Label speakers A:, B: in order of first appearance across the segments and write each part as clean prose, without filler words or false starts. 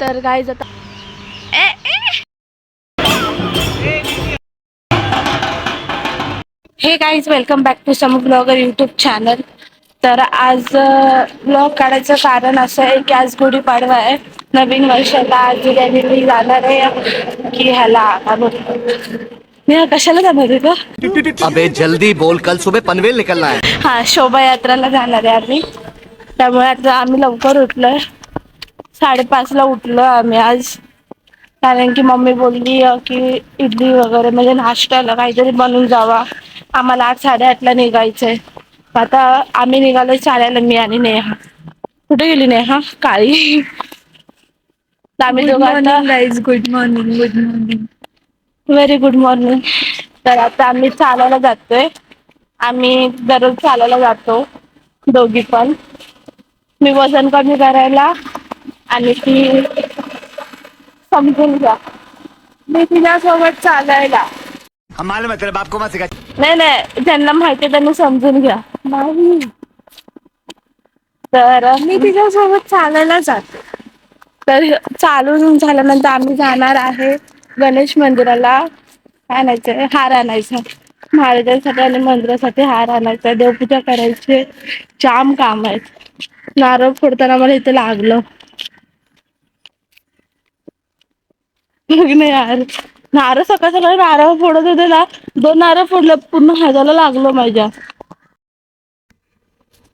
A: तर गाईज आता हे guys welcome back to Samu blogger YouTube channel. तर आज ब्लॉग काढायचं कारण असं आहे की आज गुढीपाडवा आहे, नवीन वर्षाला. आज मी जाणार आहे की ह्याला मी कशाला जाणार आहे का?
B: अबे जल्दी बोल, कल सुबह पनवेल निकलना है.
A: हा, शोभायात्राला जाणार आहे आम्ही. त्यामुळे आता आम्ही लवकर उठलोय, 5:30ला उठलो आम्ही आज. कारण की मम्मी बोलली की इडली वगैरे म्हणजे नाश्त्याला काहीतरी बनवून जावा. आम्हाला 8-8:30ला निघायचंय. आता आम्ही निघालोय चालायला, मी आणि नेहा. कुठे गेली नेहा? काळी. आम्ही दोघं आता
C: good morning. Good morning.
A: Very good morning. तर आता आम्ही चालायला जातोय. आम्ही दररोज चालायला जातो दोघी पण. मी वजन कमी करायला आणि ती समजून घ्या, मी तिच्यासोबत चालायला.
B: मालूम है तेरे बाप को मत सिखा.
A: नाही, ज्यांना माहिती त्यांनी समजून घ्या. नाही, तर मी तिच्यासोबत चालायला जाते. तर चालून झाल्यानंतर आम्ही जाणार आहे गणेश मंदिराला. आणायचंय, हार आणायचा महाराजांसाठी आणि मंदिरासाठी. हार आणायचा, देवपूजा करायची. जाम काम आहेत. नारळ फोडताना मला इथे लागलं. नाही यार, नारळ सकाळ सकाळी नारळ फोडत होते ना, 2 नारळ फोडलं, पूर्ण हाताला लागलो माझ्या.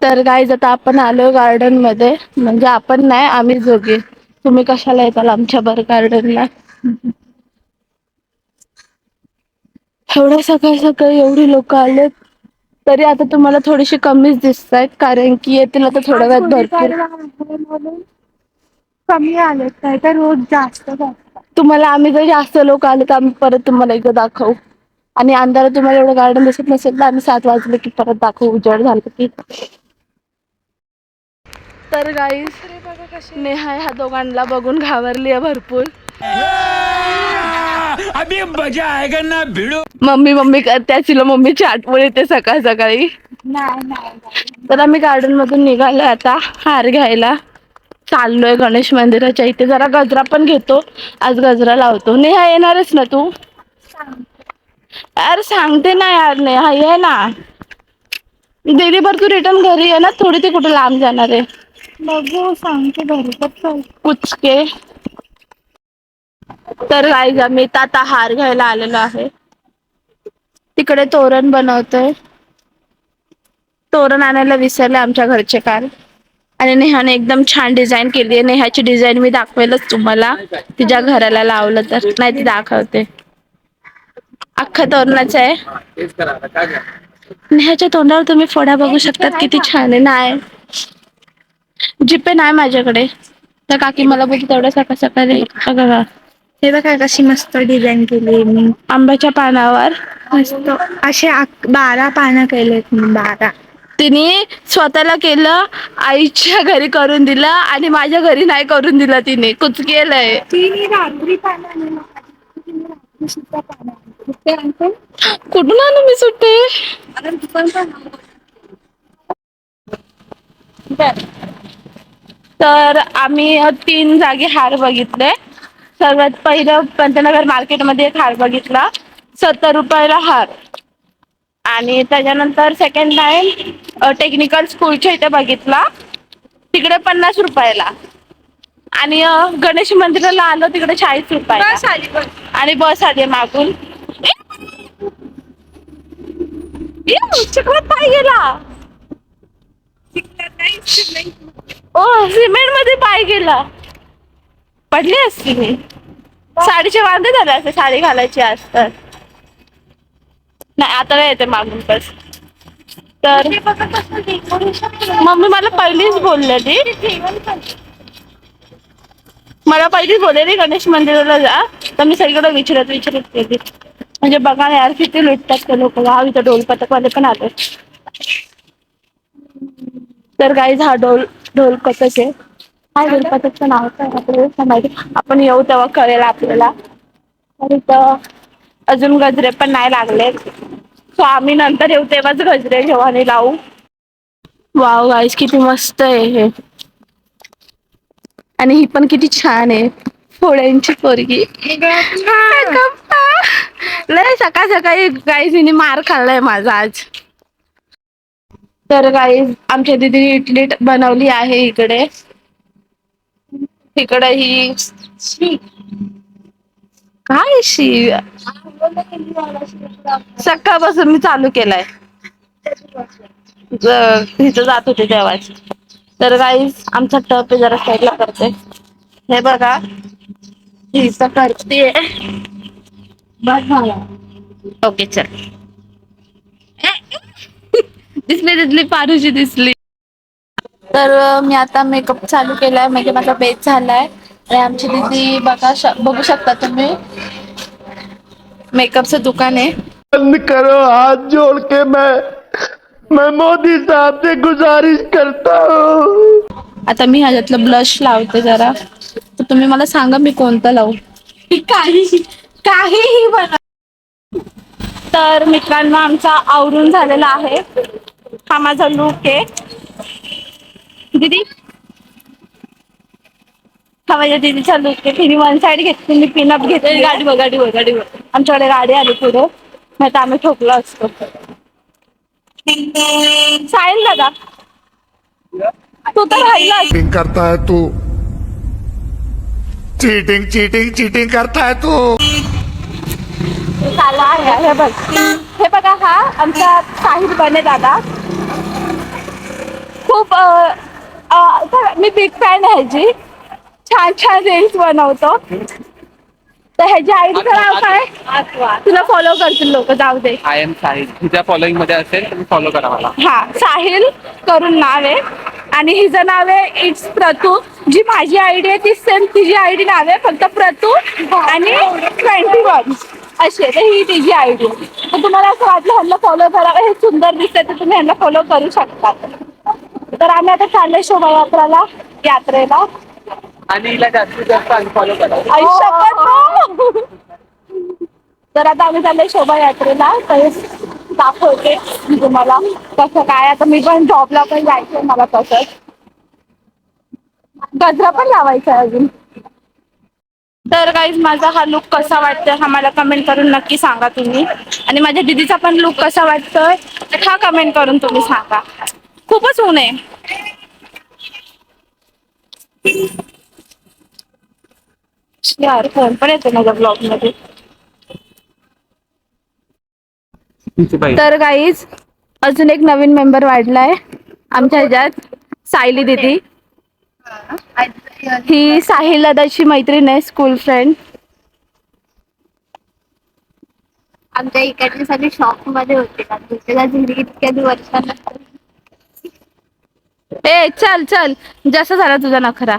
A: तर गाईज आता आपण आलो गार्डन मध्ये. म्हणजे आपण नाही, आम्ही दोघे. तुम्ही कशाला येताल आमच्या बर गार्डनला? एवढ्या सकाळ सकाळी एवढी लोक आलेत, तरी आता तुम्हाला थोडीशी कमीच दिसत आहेत. कारण की येतील आता थोड्या वेळात भरपूर. कमी आलेत काय तर रोज जास्त तुम्हाला. आम्ही जर जास्त लोक आले तर आम्ही परत तुम्हाला एकदा दाखवू. आणि अंधारात तुम्हाला एवढं गार्डन दिसत नसेल तर आम्ही 7 वाजले की परत दाखवू, उजेड झालं की. तर गाईस, नेहा ह्या दोघांना बघून घाबरली आहे भरपूर.
B: अभी मजा आएगा ना भिड़ो.
A: मम्मी करते, तिला मम्मीची आठवण येते सकाळ सकाळी. तर आम्ही गार्डन मधून निघालोय आता हार घ्यायला. चाललोय गणेश मंदिराच्या इथे. जरा गजरा पण घेतो, आज गजरा लावतो. नेहा येणारच ना तू? यार सांगते ना यार नेहा, ये ना. दीदी भर तू रिटर्न घरी आहे ना, थोडी ती कुठे लांब जाणार आहे. बघू, सांगते घरी कुचके. तर गाईज आम्ही आता हार घ्यायला आलेलो आहे. तिकडे तोरण बनवतोय. तोरण आणायला विसरले आमच्या घरचे काल. आणि नेहाने एकदम छान डिझाईन केली आहे. नेहाची डिझाईन मी दाखवेलच तुम्हाला, तिच्या घराला लावलं तर. नाही, ती दाखवते. अख्खं तोरणाचं आहे. नेहाच्या तोंडावर तुम्ही फोड्या बघू शकतात, किती छान आहे. नाही, जिपे नाही माझ्याकडे. तर काकी मला बोलते तेवढ्या सकाळ सकाळी बघा.
C: हे बघा कशी मस्त डिझाईन केली मी
A: आंब्याच्या पानावर.
C: मस्त असे 12 पानं केलेत मी. 12.
A: तिने स्वतःला केलं, आईच्या घरी करून दिलं आणि माझ्या घरी नाही करून दिलं. तिने कुच केलंय.
C: तिने रात्री पानं, सुद्धा पानं.
A: कुठून आणू मी सुट्टे? तर आम्ही 3 जागी हार बघितले. सर्वात पहिलं पंतनगर मार्केटमध्ये एक हार बघितला, 70 रुपयाला हार. आणि त्याच्यानंतर सेकंड टाइम टेक्निकल स्कूलच्या इथे बघितला, तिकडे 50 रुपयाला. आणि गणेश मंदिराला आलो, तिकडे 40 रुपयाला. आणि बस आली मागून. चिखलात पाय गेला. ओ, सिमेंट मध्ये पाय गेला. पडली असती मी. साडीचे वांदे झाले असते, साडी घालायची असतात. नाही, आता येते मागून बस. तर मम्मी मला पहिलीच बोललेली, गणेश मंदिराला जा. तर मी सगळीकडे विचारत गेली. म्हणजे बघा ना यार, किती लुटतात ते लोक. वाव, इथं ढोल पथकवाले पण आले. तर गाईज हा ढोल पथक आहे. हा ढोल पथकचं नाव काय माहिती, आपण येऊ तेव्हा कळेल आपल्याला. तर इथं अजून गजरे पण नाही लागले, सो आम्ही नंतर येऊ तेव्हाच गजरे घेऊ आणि लावू. वाव गाईज, किती मस्त आहे हे. आणि ही पण किती छान आहे, फोड्यांची पोरगी. गप्पा. लय सकाळ सकाळी गाईज हिने मार खाल्लाय माझा आज. तर गाईज आमच्या दीदीने इडली बनवली आहे इकडे. इकडे ही काय शी सकाळपासून मी चालू केलाय. तिथं जात होते तेव्हाच. तर गाईज आमचा टप जरा साईडला करते. हे बघा ही तर करते. ओके चल. दिसली पारुशी दिसली. तर मी आता मेकअप चालू केलाय, म्हणजे माझा बेस झालाय. आणि आमची दीदी बघा बघू शकता तुम्ही, मेकअपचं दुकान आहे.
B: बंद करो हाथ जोड़ के मैं मोदी साहब से गुजारिश करता हूँ.
A: आता मी ह्याच्यातलं ब्लश लावते जरा, तर तुम्ही मला सांगा मी कोणतं लावू. काहीही बना. तर मित्रांनो आमचा आवरून झालेला आहे. हा माझा लुक आहे. दीदी हा माझ्या दीदीचा लुक आहे. तिने वन साइड घेतली, मी पिनअप घेतली. गाडीवर आमच्याकडे गाडी आली पुढे, नाही तर आम्ही ठोकलो असतो. साहिल दादा तू तर राहिलास.
D: चीटिंग करता है तू, चीटिंग करता है तू.
A: चालला आहे. हे बघा हा आमचा साहिल बने दादा. खूप मी बिग फॅन आहे ह्याची. छान छान रील्स बनवतो. तर ह्याची आयडीचं नाव काय, तुला फॉलो करतील लोक, जाऊ दे.
E: आय एम साहिल, तुझ्या फॉलोईंग मध्ये असेल तुम्ही फॉलो करा मला.
A: हा साहिल करून नाव आहे. आणि हिचं नाव आहे इट्स प्रतू. जी माझी आयडी आहे ती सेम तिची आयडी नाव आहे, फक्त प्रतू आणि 21 अशी आहे. तर ही तिची आयडी आहे. तर तुम्हाला असं वाटलं ह्यांना फॉलो करावं, हे सुंदर दिसतंय, तर तुम्ही ह्यांना फॉलो करू शकता. तर आम्ही आता चाललोय शोभायात्रेला, यात्रेला.
E: आणि हिला जास्तीत जास्त अनफॉलो करा.
A: आयुष्यात. तर आता आम्ही चाललोय शोभायात्रेला. तर दाखवते मी तुम्हाला कसं काय. आता मी पण जॉबला पण जायचंय मला, तसंच गजरा पण लावायचा आहे अजून. तर गाईज माझा हा लुक कसा वाटतोय हा मला कमेंट करून नक्की सांगा तुम्ही. आणि माझ्या दीदीचा पण लुक कसा वाटतोय हा कमेंट करून तुम्ही सांगा. खूपच ऊन आहे. यार फोन पण येतो माझ्या ब्लॉग मध्ये. तर गाईज अजून एक नवीन मेंबर वाढलाय आमच्या ह्याच्यात, सायली दीदी. ही साहिल दादाची मैत्रीण आहे, स्कूल फ्रेंड.
C: आमच्या इकडचे सगळे शॉप मध्ये होते का दुसऱ्या घरी इतक्या वर्षानंतर.
A: ए चल चल, जसा झाला तुझा नखरा.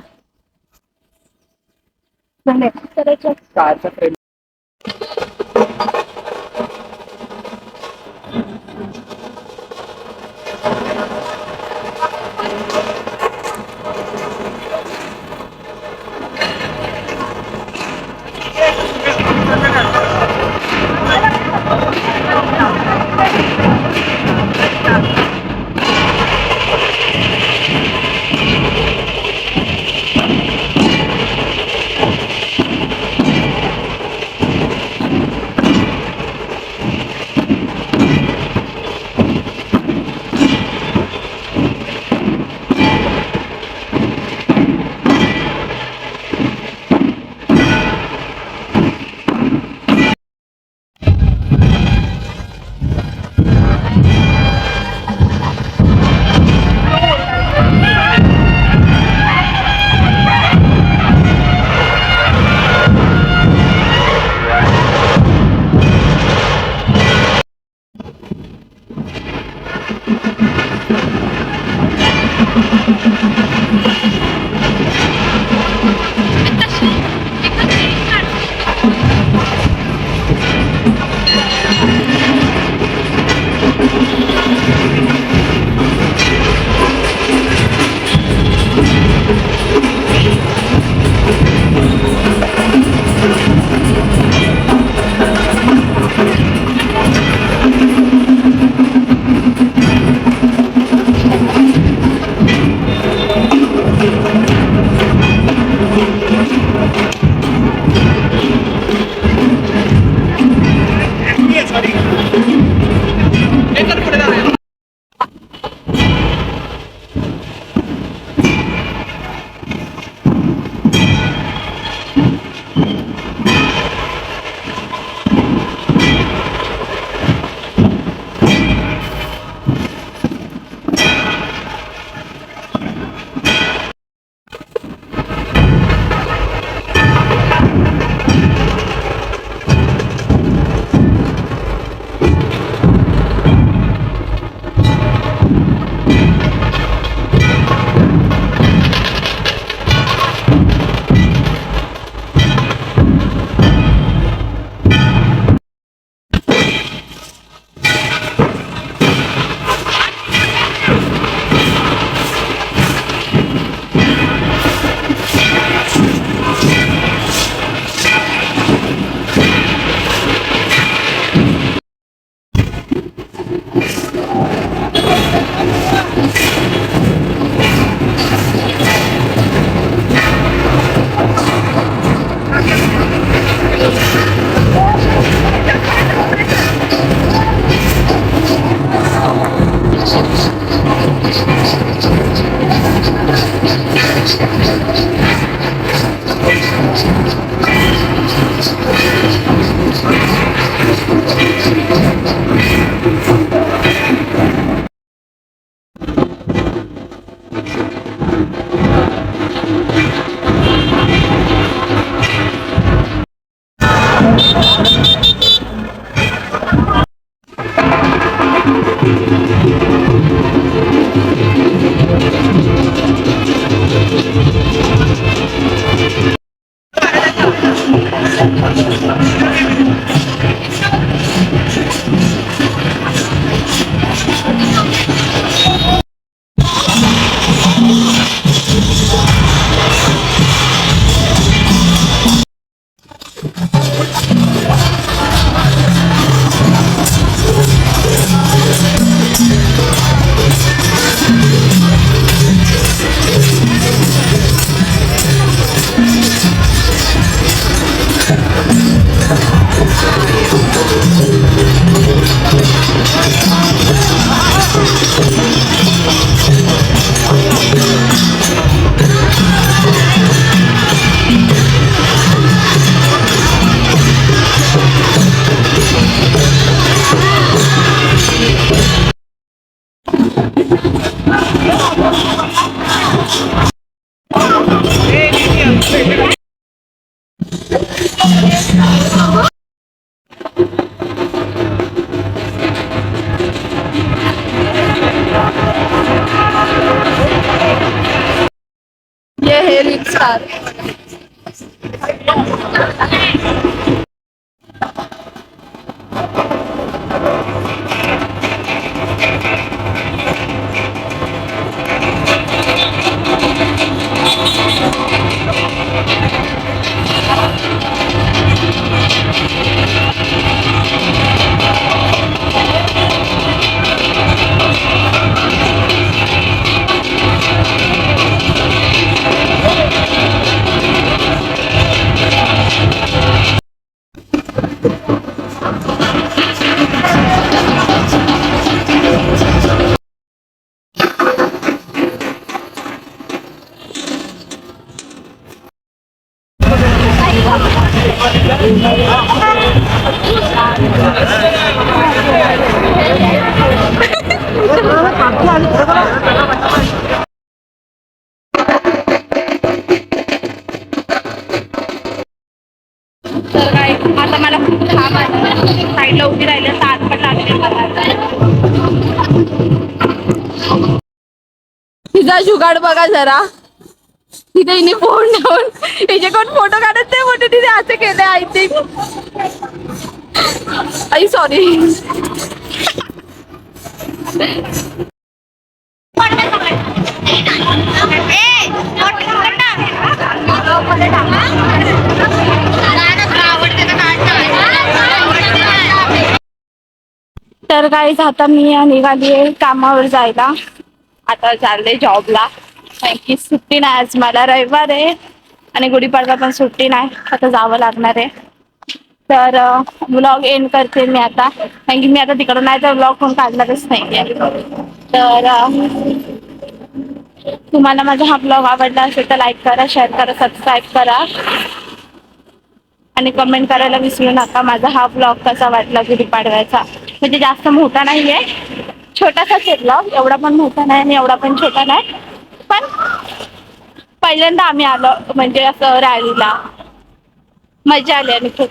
A: ये है रिक्शा. तर काय आता मला खूप थांब साईडला उभी राहिले तर आत पण लागले तिचा जुगाड बघा जरा. तिथे हिने फोन लावून हिच्याकडून फोटो काढत ते फोटो तिथे असे केले. I think I sorry. तर गाईज आता मी निघाली कामावर जायला. आता चालले जॉबला. कारण की सुट्टी नाही आज मला, रविवार आहे आणि गुढीपाडवा पण सुट्टी नाही. आता जावं लागणार आहे. तर व्लॉग एंड करते मी आता. कारण की मी आता तिकडं नाही तर व्लॉग पण काढणारच नाही. तर तुम्हाला माझा हा ब्लॉग आवडला असेल तर लाईक करा, शेअर करा, सबस्क्राईब करा आणि कमेंट करायला विसरू नका. माझा हा ब्लॉग कसा वाटला गुढीपाडव्याचा. म्हणजे जास्त मोठा नाहीये, छोटासाच आहे ब्लॉग. एवढा पण मोठा नाही आणि एवढा पण छोटा नाही. पण पहिल्यांदा आम्ही आलो म्हणजे असं रॅलीला, मजा आली आणि खूप.